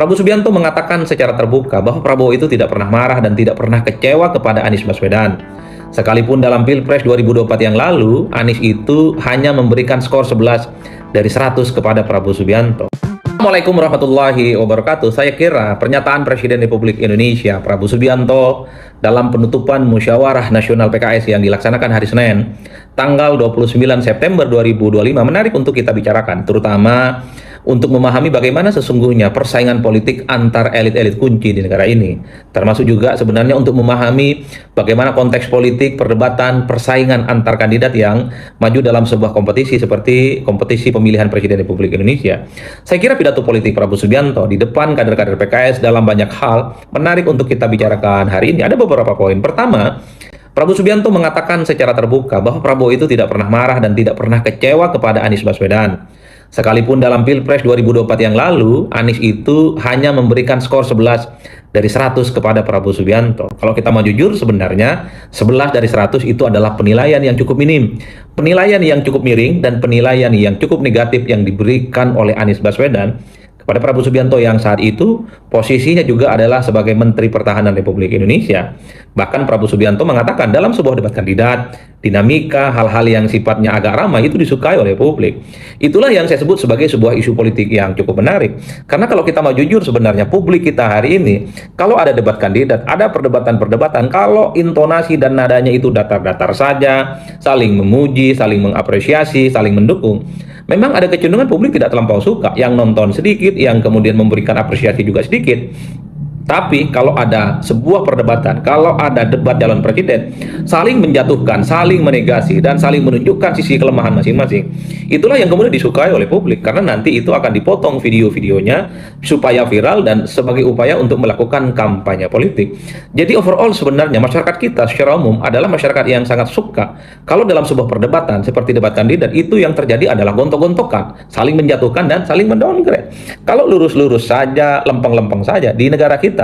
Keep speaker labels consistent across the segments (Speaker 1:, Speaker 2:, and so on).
Speaker 1: Prabowo Subianto mengatakan secara terbuka bahwa Prabowo itu tidak pernah marah dan tidak pernah kecewa kepada Anies Baswedan. Sekalipun dalam Pilpres 2024 yang lalu, Anies itu hanya memberikan skor 11 dari 100 kepada Prabowo Subianto. Assalamualaikum warahmatullahi wabarakatuh. Saya kira pernyataan Presiden Republik Indonesia Prabowo Subianto dalam penutupan Musyawarah Nasional PKS yang dilaksanakan hari Senin, tanggal 29 September 2025 menarik untuk kita bicarakan, terutama untuk memahami bagaimana sesungguhnya persaingan politik antar elit-elit kunci di negara ini. Termasuk juga sebenarnya untuk memahami bagaimana konteks politik, perdebatan, persaingan antar kandidat yang maju dalam sebuah kompetisi seperti kompetisi pemilihan Presiden Republik Indonesia. Saya kira pidato politik Prabowo Subianto di depan kader-kader PKS dalam banyak hal menarik untuk kita bicarakan hari ini. Ada beberapa poin. Pertama, Prabowo Subianto mengatakan secara terbuka bahwa Prabowo itu tidak pernah marah dan tidak pernah kecewa kepada Anies Baswedan. Sekalipun dalam Pilpres 2024 yang lalu, Anies itu hanya memberikan skor 11 dari 100 kepada Prabowo Subianto. Kalau kita mau jujur, sebenarnya 11 dari 100 itu adalah penilaian yang cukup minim. Penilaian yang cukup miring dan penilaian yang cukup negatif yang diberikan oleh Anies Baswedan kepada Prabowo Subianto yang saat itu posisinya juga adalah sebagai Menteri Pertahanan Republik Indonesia. Bahkan Prabowo Subianto mengatakan dalam sebuah debat kandidat, dinamika, hal-hal yang sifatnya agak ramai itu disukai oleh publik. Itulah yang saya sebut sebagai sebuah isu politik yang cukup menarik. Karena kalau kita mau jujur sebenarnya publik kita hari ini, kalau ada debat kandidat, ada perdebatan-perdebatan, kalau intonasi dan nadanya itu datar-datar saja, saling memuji, saling mengapresiasi, saling mendukung, memang ada kecenderungan publik tidak terlampau suka, yang nonton sedikit, yang kemudian memberikan apresiasi juga sedikit. Tapi kalau ada sebuah perdebatan, kalau ada debat calon presiden, saling menjatuhkan, saling menegasi, dan saling menunjukkan sisi kelemahan masing-masing, itulah yang kemudian disukai oleh publik, karena nanti itu akan dipotong video-videonya supaya viral dan sebagai upaya untuk melakukan kampanye politik. Jadi overall sebenarnya masyarakat kita secara umum adalah masyarakat yang sangat suka kalau dalam sebuah perdebatan seperti debat kandidat itu yang terjadi adalah gontok-gontokan, saling menjatuhkan dan saling mendowngrade. Kalau lurus-lurus saja, lempeng-lempeng saja, di negara kita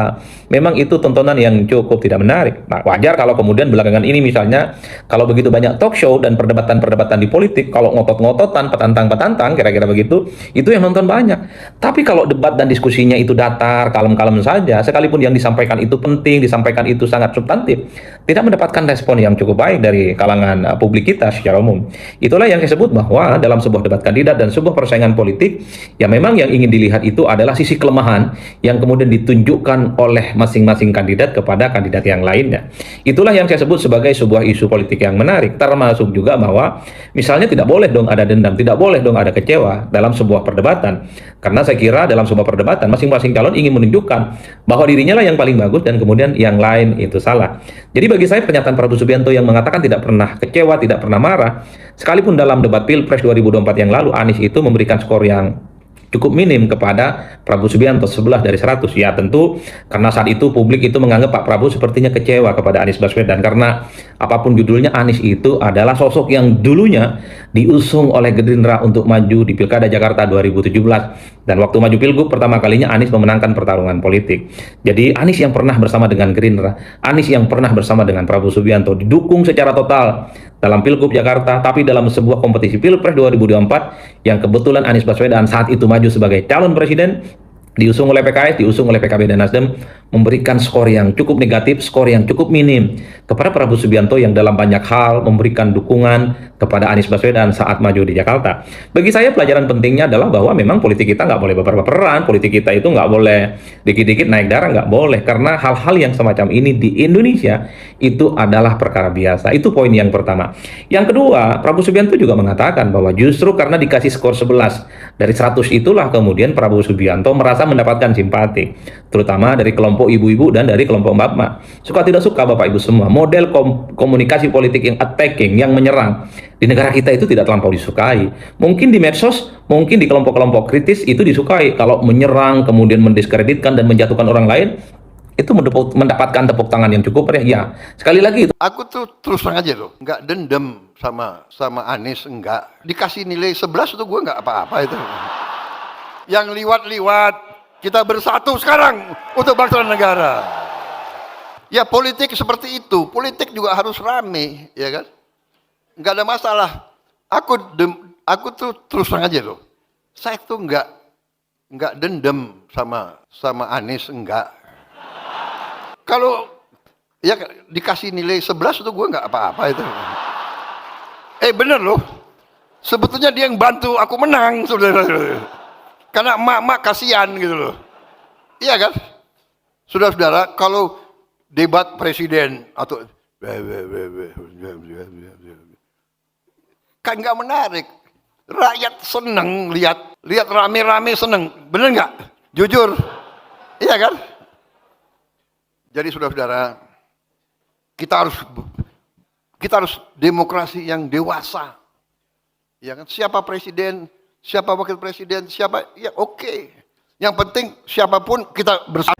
Speaker 1: memang itu tontonan yang cukup tidak menarik. Nah, wajar kalau kemudian belakangan ini misalnya kalau begitu banyak talk show dan perdebatan-perdebatan di politik, kalau ngotot-ngototan, petantang-petantang, kira-kira begitu, itu yang nonton banyak. Tapi kalau debat dan diskusinya itu datar, kalem-kalem saja, sekalipun yang disampaikan itu penting, disampaikan itu sangat substantif, tidak mendapatkan respon yang cukup baik dari kalangan publik kita secara umum. Itulah yang saya sebut bahwa dalam sebuah debat kandidat dan sebuah persaingan politik, ya memang yang ingin dilihat itu adalah sisi kelemahan yang kemudian ditunjukkan oleh masing-masing kandidat kepada kandidat yang lainnya. Itulah yang saya sebut sebagai sebuah isu politik yang menarik, termasuk juga bahwa misalnya tidak boleh dong ada dendam, tidak boleh dong ada kecewa dalam sebuah perdebatan. Karena saya kira dalam sebuah perdebatan masing-masing calon ingin menunjukkan bahwa dirinya lah yang paling bagus dan kemudian yang lain itu salah. Jadi bagi saya pernyataan Prabowo Subianto yang mengatakan tidak pernah kecewa, tidak pernah marah, sekalipun dalam debat Pilpres 2024 yang lalu Anies itu memberikan skor yang cukup minim kepada Prabowo Subianto 11 dari 100. Ya tentu karena saat itu publik itu menganggap Pak Prabowo sepertinya kecewa kepada Anies Baswedan, karena apapun judulnya, Anies itu adalah sosok yang dulunya diusung oleh Gerindra untuk maju di Pilkada Jakarta 2017, dan waktu maju Pilgub pertama kalinya Anies memenangkan pertarungan politik. Jadi Anies yang pernah bersama dengan Gerindra, Anies yang pernah bersama dengan Prabowo Subianto didukung secara total dalam Pilgub Jakarta, tapi dalam sebuah kompetisi Pilpres 2024 yang kebetulan Anies Baswedan saat itu maju sebagai calon presiden, diusung oleh PKS, diusung oleh PKB dan Nasdem, memberikan skor yang cukup negatif, skor yang cukup minim kepada Prabowo Subianto yang dalam banyak hal memberikan dukungan kepada Anies Baswedan saat maju di Jakarta. Bagi saya pelajaran pentingnya adalah bahwa memang politik kita nggak boleh baper-baperan, politik kita itu nggak boleh dikit-dikit naik darah, nggak boleh, karena hal-hal yang semacam ini di Indonesia itu adalah perkara biasa. Itu poin yang pertama. Yang kedua, Prabowo Subianto juga mengatakan bahwa justru karena dikasih skor 11 dari 100 itulah kemudian Prabowo Subianto merasa mendapatkan simpati, terutama dari kelompok ibu-ibu dan dari kelompok mbak-mbak. Suka tidak suka Bapak Ibu semua, model komunikasi politik yang attacking, yang menyerang di negara kita itu tidak terlampau disukai. Mungkin di medsos, mungkin di kelompok-kelompok kritis itu disukai. Kalau menyerang, kemudian mendiskreditkan dan menjatuhkan orang lain, itu mendapatkan tepuk tangan yang cukup meriah. Ya, sekali lagi itu.
Speaker 2: Aku tuh terus terang aja loh, nggak dendam sama Anies, enggak. Dikasih nilai 11 tuh gue nggak apa-apa itu. Yang liwat-liwat, kita bersatu sekarang untuk bangsa dan negara. Ya politik seperti itu, politik juga harus rame, ya kan? Nggak ada masalah. Aku tuh terus terang aja loh, saya tuh nggak Enggak dendam sama Anies, enggak. Kalau ya dikasih nilai 11 itu gue nggak apa-apa itu. Bener loh. Sebetulnya dia yang bantu aku menang saudara. Karena emak-emak kasihan gitu loh. Iya kan? Saudara-saudara, kalau debat presiden atau kan nggak menarik. Rakyat seneng lihat rame-rame seneng, bener nggak? Jujur, iya kan? Jadi saudara-saudara, kita harus demokrasi yang dewasa. Ya kan? Siapa presiden, siapa wakil presiden, siapa, ya oke. Yang penting siapapun kita bersama.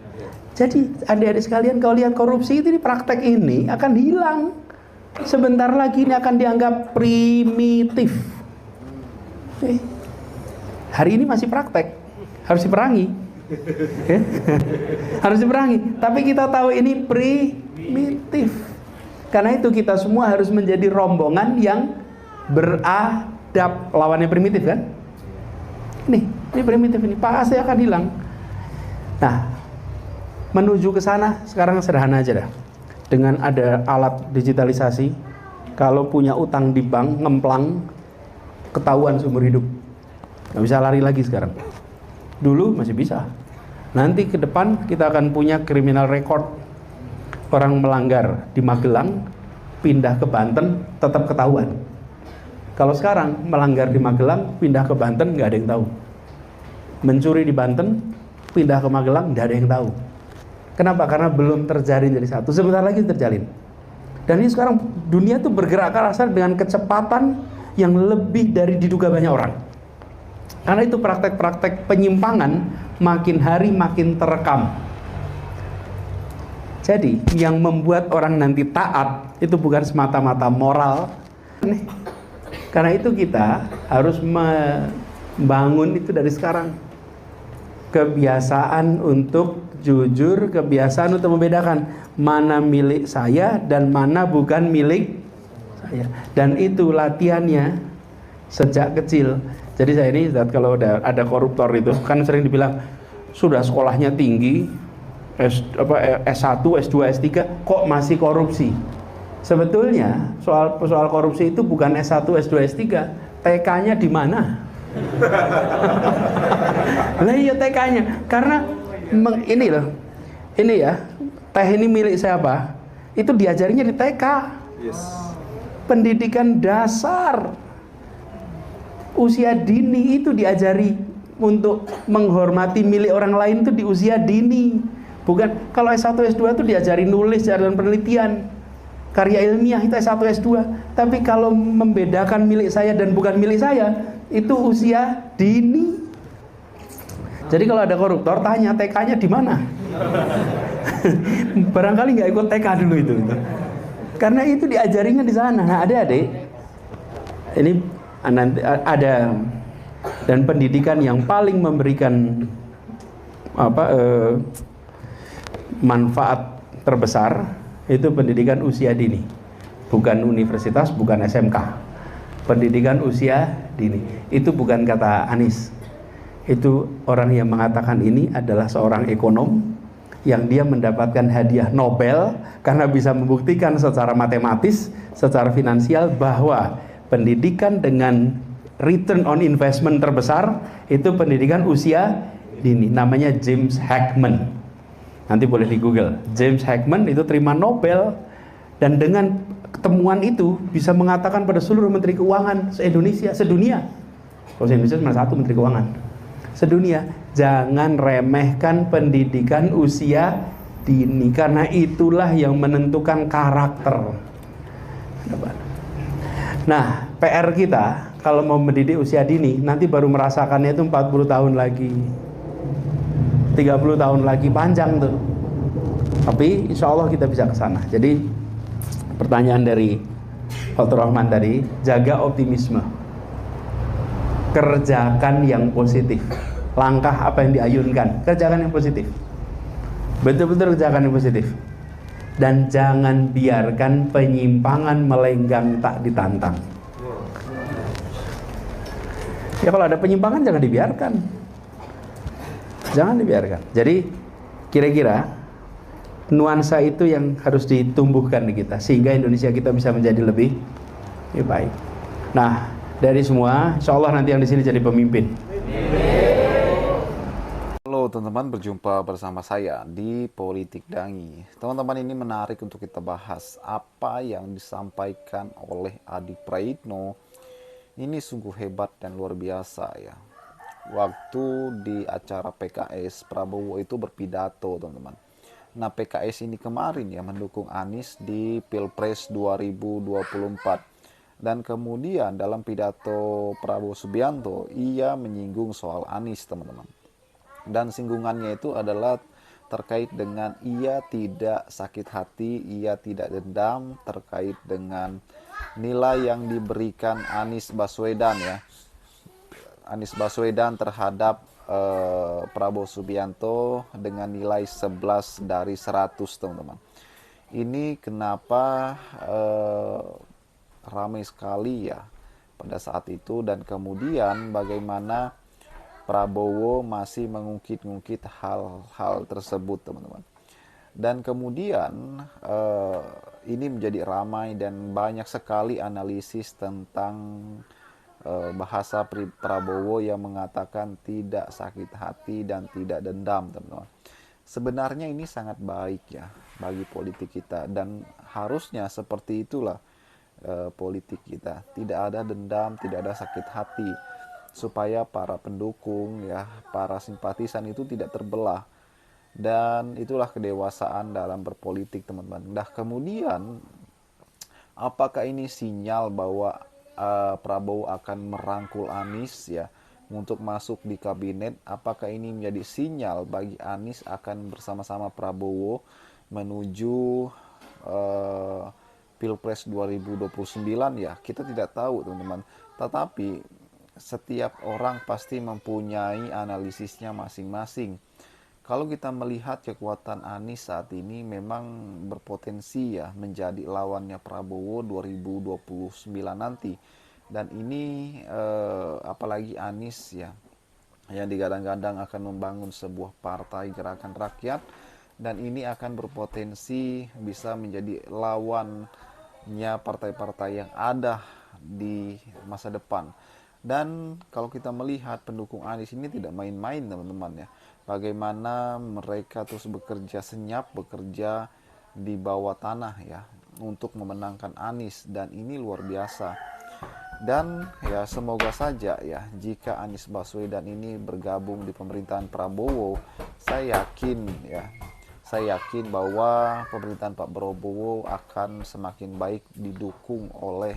Speaker 3: Jadi adik-adik sekalian, kalau lihat korupsi itu, praktek ini akan hilang. Sebentar lagi ini akan dianggap primitif. Hari ini masih praktek, harus diperangi. Harus diperangi. Tapi kita tahu ini primitif. Karena itu kita semua harus menjadi rombongan yang beradab. Lawannya primitif kan? Ini primitif ini pasti akan hilang. Nah, menuju ke sana sekarang sederhana aja dah. Dengan ada alat digitalisasi, kalau punya utang di bank ngemplang, ketahuan seumur hidup. Nggak bisa lari lagi sekarang. Dulu masih bisa. Nanti ke depan kita akan punya criminal record. Orang melanggar di Magelang, pindah ke Banten, tetap ketahuan. Kalau sekarang melanggar di Magelang, pindah ke Banten, nggak ada yang tahu. Mencuri di Banten, pindah ke Magelang, nggak ada yang tahu. Kenapa? Karena belum terjalin jadi satu. Sebentar lagi terjalin. Dan ini sekarang dunia tuh bergerak ke arah sana dengan kecepatan yang lebih dari diduga banyak orang. Karena itu praktek-praktek penyimpangan makin hari makin terekam. Jadi yang membuat orang nanti taat itu bukan semata-mata moral. Karena itu kita harus membangun itu dari sekarang. Kebiasaan untuk jujur, kebiasaan untuk membedakan mana milik saya dan mana bukan milik saya. Dan itu latihannya sejak kecil. Jadi saya ini kalau ada koruptor itu kan sering dibilang sudah sekolahnya tinggi, S1, S2, S3 kok masih korupsi. Sebetulnya soal korupsi itu bukan S1, S2, S3, TK-nya di mana? Lah iya TK-nya, karena ini ya, teh ini milik siapa? Itu diajarinya di TK. Yes. Pendidikan dasar usia dini itu diajari untuk menghormati milik orang lain itu di usia dini. Bukan kalau S1, S2 itu diajari nulis dan penelitian, karya ilmiah itu S1, S2. Tapi kalau membedakan milik saya dan bukan milik saya itu usia dini. Jadi kalau ada koruptor tanya TK-nya di mana? Barangkali nggak ikut TK dulu itu. Karena itu diajarinya di sana. Nah, adik-adik, ini nanti ada, dan pendidikan yang paling memberikan manfaat terbesar itu pendidikan usia dini. Bukan universitas, bukan SMK. Pendidikan usia dini. Itu bukan kata Anies. Itu orang yang mengatakan ini adalah seorang ekonom yang dia mendapatkan hadiah Nobel karena bisa membuktikan secara matematis, secara finansial bahwa pendidikan dengan return on investment terbesar itu pendidikan usia dini. Namanya James Heckman. Nanti boleh di Google. James Heckman itu terima Nobel, dan dengan ketemuan itu bisa mengatakan pada seluruh menteri keuangan se-Indonesia, sedunia. Kalau se-Indonesia cuma satu menteri keuangan. Sedunia, jangan remehkan pendidikan usia dini karena itulah yang menentukan karakter. Nah, PR kita kalau mau mendidik usia dini nanti baru merasakannya itu 40 tahun lagi. 30 tahun lagi, panjang tuh. Tapi insya Allah kita bisa ke sana. Jadi pertanyaan dari Fatur Rahman tadi, jaga optimisme, kerjakan yang positif. Langkah apa yang diayunkan, kerjakan yang positif. Betul-betul kerjakan yang positif. Dan jangan biarkan penyimpangan melenggang tak ditantang. Ya kalau ada penyimpangan jangan dibiarkan. Jangan dibiarkan. Jadi kira-kira nuansa itu yang harus ditumbuhkan di kita sehingga Indonesia kita bisa menjadi lebih baik. Nah, dari semua, insya Allah nanti yang di sini jadi pemimpin.
Speaker 4: Halo teman-teman, berjumpa bersama saya di Politik Dangi. Teman-teman, ini menarik untuk kita bahas apa yang disampaikan oleh Adi Praitno. Ini sungguh hebat dan luar biasa ya. Waktu di acara PKS, Prabowo itu berpidato, teman-teman. Nah, PKS ini kemarin ya mendukung Anies di Pilpres 2024. Dan kemudian dalam pidato Prabowo Subianto, ia menyinggung soal Anies, teman-teman. Dan singgungannya itu adalah terkait dengan ia tidak sakit hati, ia tidak dendam terkait dengan nilai yang diberikan Anies Baswedan ya. Anies Baswedan terhadap Prabowo Subianto dengan nilai 11 dari 100, teman-teman. Ini kenapa ramai sekali ya pada saat itu, dan kemudian bagaimana Prabowo masih mengungkit-ungkit hal-hal tersebut, teman-teman. Dan kemudian ini menjadi ramai dan banyak sekali analisis tentang bahasa Prabowo yang mengatakan tidak sakit hati dan tidak dendam, teman-teman. Sebenarnya ini sangat baik ya bagi politik kita, dan harusnya seperti itulah politik kita. Tidak ada dendam, tidak ada sakit hati, supaya para pendukung ya, para simpatisan itu tidak terbelah. Dan itulah kedewasaan dalam berpolitik, teman-teman. Nah, kemudian apakah ini sinyal bahwa Prabowo akan merangkul Anies ya untuk masuk di kabinet? Apakah ini menjadi sinyal bagi Anies akan bersama-sama Prabowo menuju Pilpres 2029 ya? Kita tidak tahu, teman-teman. Tetapi setiap orang pasti mempunyai analisisnya masing-masing. Kalau kita melihat kekuatan Anies saat ini memang berpotensi ya menjadi lawannya Prabowo 2029 nanti. Dan ini apalagi Anies ya yang digadang-gadang akan membangun sebuah partai gerakan rakyat, dan ini akan berpotensi bisa menjadi lawannya partai-partai yang ada di masa depan. Dan kalau kita melihat pendukung Anies ini tidak main-main, teman-teman ya. Bagaimana mereka terus bekerja senyap, bekerja di bawah tanah ya untuk memenangkan Anies, dan ini luar biasa. Dan ya semoga saja ya jika Anies Baswedan ini bergabung di pemerintahan Prabowo, saya yakin bahwa pemerintahan Pak Prabowo akan semakin baik didukung oleh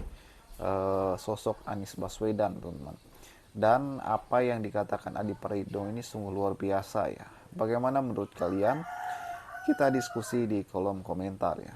Speaker 4: sosok Anies Baswedan, teman-teman. Dan apa yang dikatakan Adi Praitno ini sungguh luar biasa ya. Bagaimana menurut kalian? Kita diskusi di kolom komentar ya.